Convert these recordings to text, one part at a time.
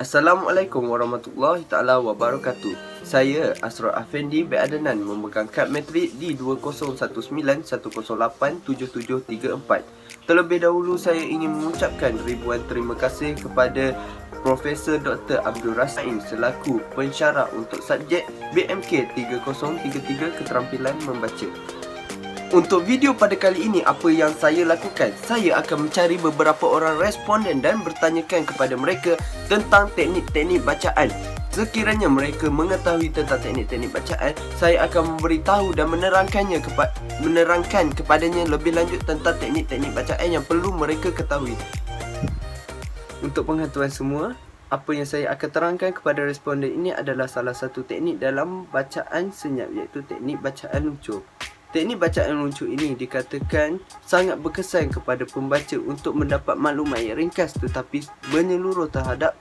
Assalamualaikum warahmatullahi taala wabarakatuh. Saya Asrul Afendi bin Adnan memegang kad matrik di 201910877734. Terlebih dahulu saya ingin mengucapkan ribuan terima kasih kepada Profesor Dr. Abdul Rasaim selaku pensyarah untuk subjek BMK 3033 Keterampilan Membaca. Untuk video pada kali ini, apa yang saya lakukan? Saya akan mencari beberapa orang responden dan bertanyakan kepada mereka tentang teknik-teknik bacaan. Sekiranya mereka mengetahui tentang teknik-teknik bacaan, saya akan memberitahu dan menerangkan kepadanya lebih lanjut tentang teknik-teknik bacaan yang perlu mereka ketahui. Untuk pengetahuan semua, apa yang saya akan terangkan kepada responden ini adalah salah satu teknik dalam bacaan senyap, iaitu teknik bacaan luncur. Teknik bacaan luncur ini dikatakan sangat berkesan kepada pembaca untuk mendapat maklumat yang ringkas tetapi menyeluruh terhadap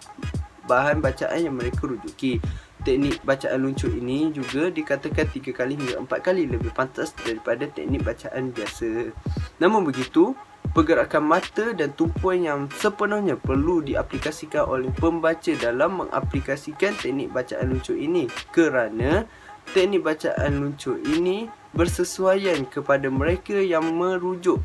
bahan bacaan yang mereka rujuki. Teknik bacaan luncur ini juga dikatakan 3 kali hingga 4 kali lebih pantas daripada teknik bacaan biasa. Namun begitu, pergerakan mata dan tumpuan yang sepenuhnya perlu diaplikasikan oleh pembaca dalam mengaplikasikan teknik bacaan luncur ini, kerana teknik bacaan luncur ini bersesuaian kepada mereka yang merujuk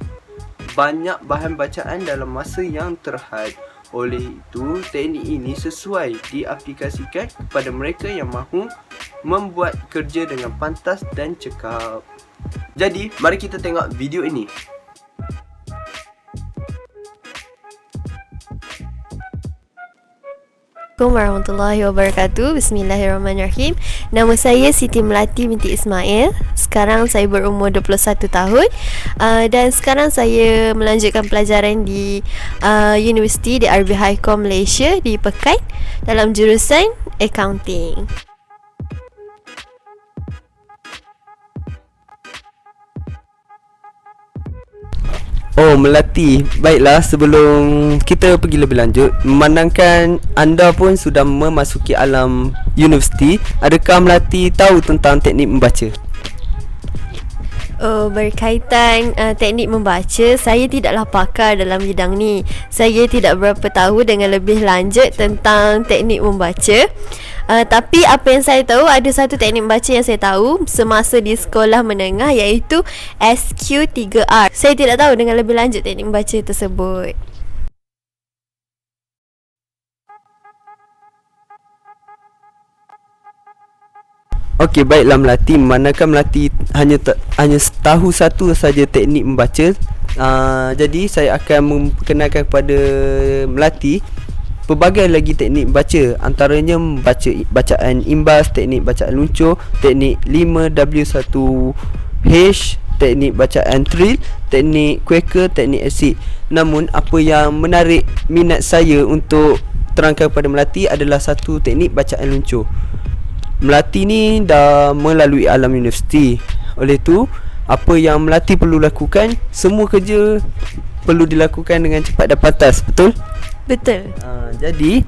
banyak bahan bacaan dalam masa yang terhad. Oleh itu, teknik ini sesuai diaplikasikan kepada mereka yang mahu membuat kerja dengan pantas dan cekap. Jadi, mari kita tengok video ini. Assalamualaikum warahmatullahi wabarakatuh. Bismillahirrahmanirrahim. Nama saya Siti Melati binti Ismail. Sekarang saya berumur 21 tahun dan sekarang saya melanjutkan pelajaran di Universiti di RB Highcom Malaysia di Pekan dalam jurusan Accounting. Oh, Melati. Baiklah, sebelum kita pergi lebih lanjut, memandangkan anda pun sudah memasuki alam universiti, adakah Melati tahu tentang teknik membaca? Berkaitan teknik membaca, saya tidaklah pakar dalam bidang ni. Saya tidak berapa tahu dengan lebih lanjut tentang teknik membaca. Tapi apa yang saya tahu, ada satu teknik membaca yang saya tahu semasa di sekolah menengah, iaitu SQ3R. Saya tidak tahu dengan lebih lanjut teknik membaca tersebut. Okey, baiklah Melati. Manakah Melati hanya tahu satu saja teknik membaca, jadi saya akan memperkenalkan kepada Melati pelbagai lagi teknik baca, antaranya bacaan imbas, teknik bacaan luncur, teknik 5W1H, teknik bacaan trill, teknik Quaker, teknik acid. Namun apa yang menarik minat saya untuk terangkan kepada Melati adalah satu teknik bacaan luncur. Melati ni dah melalui alam universiti. Oleh tu, apa yang Melati perlu lakukan, semua kerja perlu dilakukan dengan cepat dan pantas, betul? Betul. Jadi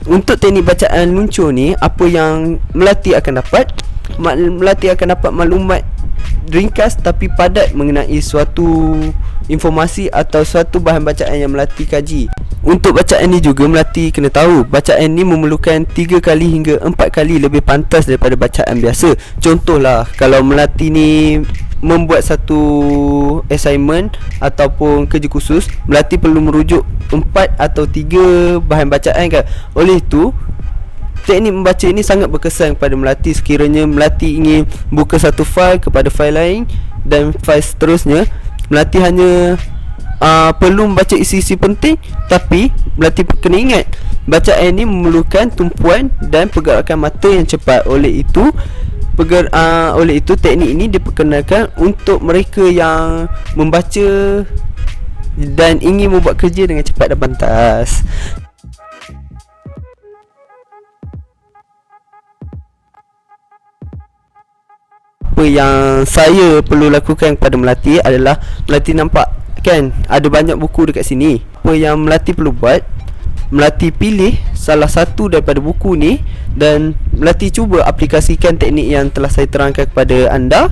untuk teknik bacaan luncur ni, apa yang Melati akan dapat? Melati akan dapat maklumat ringkas tapi padat mengenai suatu informasi atau suatu bahan bacaan yang Melati kaji. Untuk bacaan ni juga Melati kena tahu, bacaan ni memerlukan 3 kali hingga 4 kali lebih pantas daripada bacaan biasa. Contohlah, kalau Melati ni membuat satu assignment ataupun kerja khusus, Melati perlu merujuk 4 atau 3 bahan bacaan kan. Oleh itu, teknik membaca ini sangat berkesan kepada Melati. Sekiranya Melati ingin buka satu fail kepada fail lain dan fail seterusnya, Melati hanya perlu membaca isi-isi penting, tapi Melati kena ingat bacaan ini memerlukan tumpuan dan pergerakan mata yang cepat. Oleh itu teknik ini diperkenalkan untuk mereka yang membaca dan ingin membuat kerja dengan cepat dan pantas. Apa yang saya perlu lakukan kepada Melati adalah, Melati nampak kan ada banyak buku dekat sini. Apa yang Melati perlu buat, Melati pilih salah satu daripada buku ni dan Melati cuba aplikasikan teknik yang telah saya terangkan kepada anda.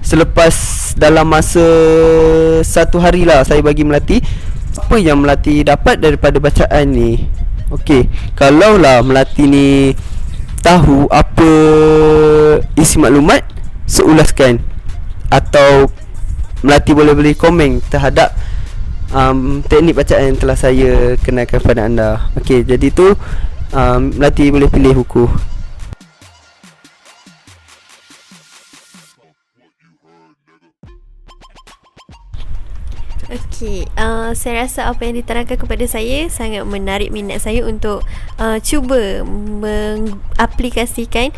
Selepas dalam masa 1 hari lah saya bagi Melati apa yang Melati dapat daripada bacaan ni. Okey, kalaulah Melati ni tahu apa isi maklumat, seulaskan, atau Melati boleh beri komen terhadap teknik bacaan yang telah saya kenalkan kepada anda. Okey, jadi tu Melati boleh pilih buku. Okey, saya rasa apa yang diterangkan kepada saya sangat menarik minat saya untuk cuba mengaplikasikan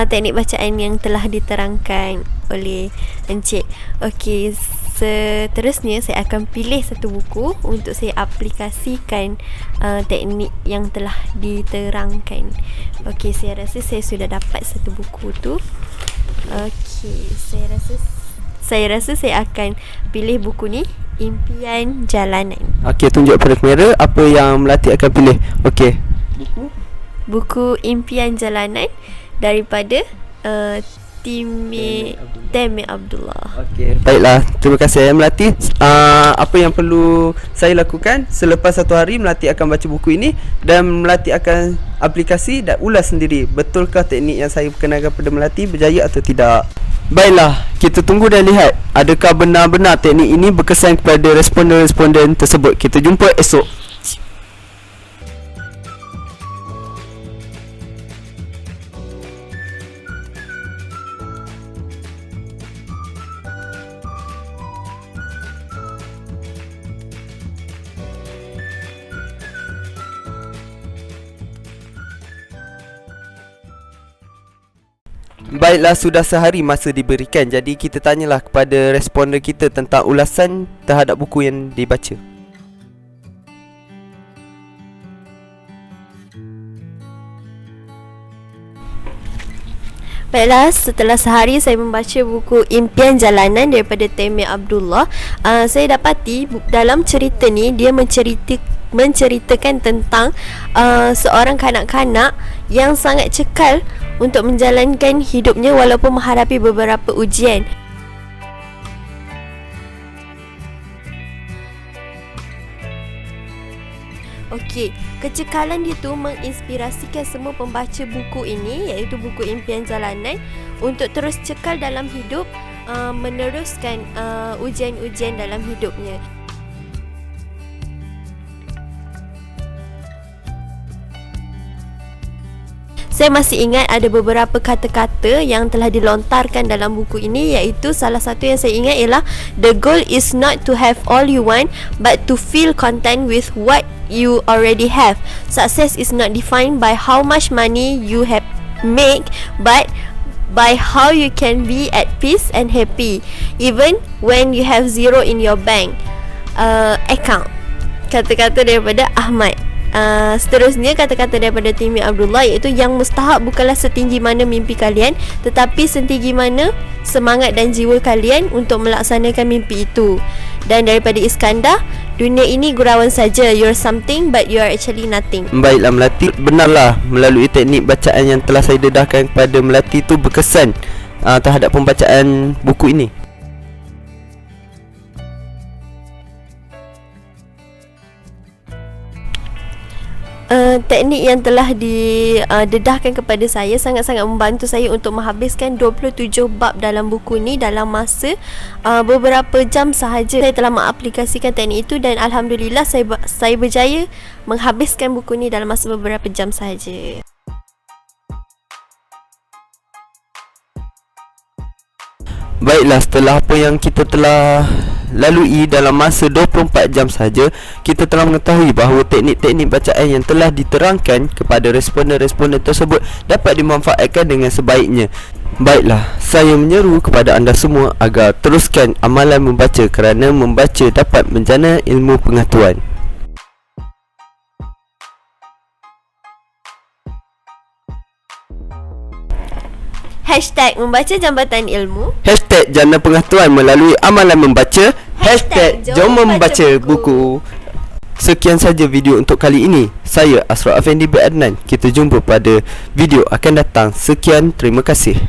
teknik bacaan yang telah diterangkan oleh Encik. Okey, seterusnya saya akan pilih satu buku untuk saya aplikasikan teknik yang telah diterangkan. Okey, saya rasa saya sudah dapat satu buku tu. Okey, saya rasa saya akan pilih buku ni, Impian Jalanan. Okey, tunjuk pada kamera apa yang Melati akan pilih. Okey. Buku Impian Jalanan daripada Temi Abdullah. Okey. Baiklah, terima kasih Melati. Apa yang perlu saya lakukan selepas satu hari, Melati akan baca buku ini dan Melati akan aplikasi dan ulas sendiri. Betulkah teknik yang saya perkenalkan kepada Melati berjaya atau tidak? Baiklah, kita tunggu dan lihat adakah benar-benar teknik ini berkesan kepada responden-responden tersebut. Kita jumpa esok. Baiklah, sudah sehari masa diberikan. Jadi kita tanyalah kepada responden kita tentang ulasan terhadap buku yang dibaca. Baiklah, setelah sehari saya membaca buku Impian Jalanan daripada Temi Abdullah, saya dapati dalam cerita ni dia menceritakan tentang seorang kanak-kanak yang sangat cekal untuk menjalankan hidupnya walaupun menghadapi beberapa ujian. Okey, kecekalan dia tu menginspirasikan semua pembaca buku ini, iaitu buku Impian Jalanan, untuk terus cekal dalam hidup, meneruskan ujian-ujian dalam hidupnya. Saya masih ingat ada beberapa kata-kata yang telah dilontarkan dalam buku ini, iaitu salah satu yang saya ingat ialah the goal is not to have all you want but to feel content with what you already have. Success is not defined by how much money you have make but by how you can be at peace and happy even when you have zero in your bank account. Kata-kata daripada Ahmad. Seterusnya kata-kata daripada Temi Abdullah, iaitu yang mustahak bukanlah setinggi mana mimpi kalian, tetapi setinggi mana semangat dan jiwa kalian untuk melaksanakan mimpi itu. Dan daripada Iskandar, dunia ini gurauan saja, you're something but you're actually nothing. Baiklah Melati, benarlah melalui teknik bacaan yang telah saya dedahkan kepada Melati itu berkesan terhadap pembacaan buku ini. Teknik yang telah didedahkan kepada saya sangat-sangat membantu saya untuk menghabiskan 27 bab dalam buku ni dalam masa beberapa jam sahaja. Saya telah mengaplikasikan teknik itu dan alhamdulillah saya berjaya menghabiskan buku ni dalam masa beberapa jam sahaja. Baiklah, setelah apa yang kita telah lalui dalam masa 24 jam saja, kita telah mengetahui bahawa teknik-teknik bacaan yang telah diterangkan kepada responden-responden tersebut dapat dimanfaatkan dengan sebaiknya. Baiklah, saya menyeru kepada anda semua agar teruskan amalan membaca kerana membaca dapat menjana ilmu pengetahuan. Hashtag membaca jambatan ilmu, Hashtag jana pengetahuan melalui amalan membaca, Hashtag jom membaca buku. Sekian saja video untuk kali ini. Saya Asraf Afendi bin Adnan. Kita jumpa pada video akan datang. Sekian, terima kasih.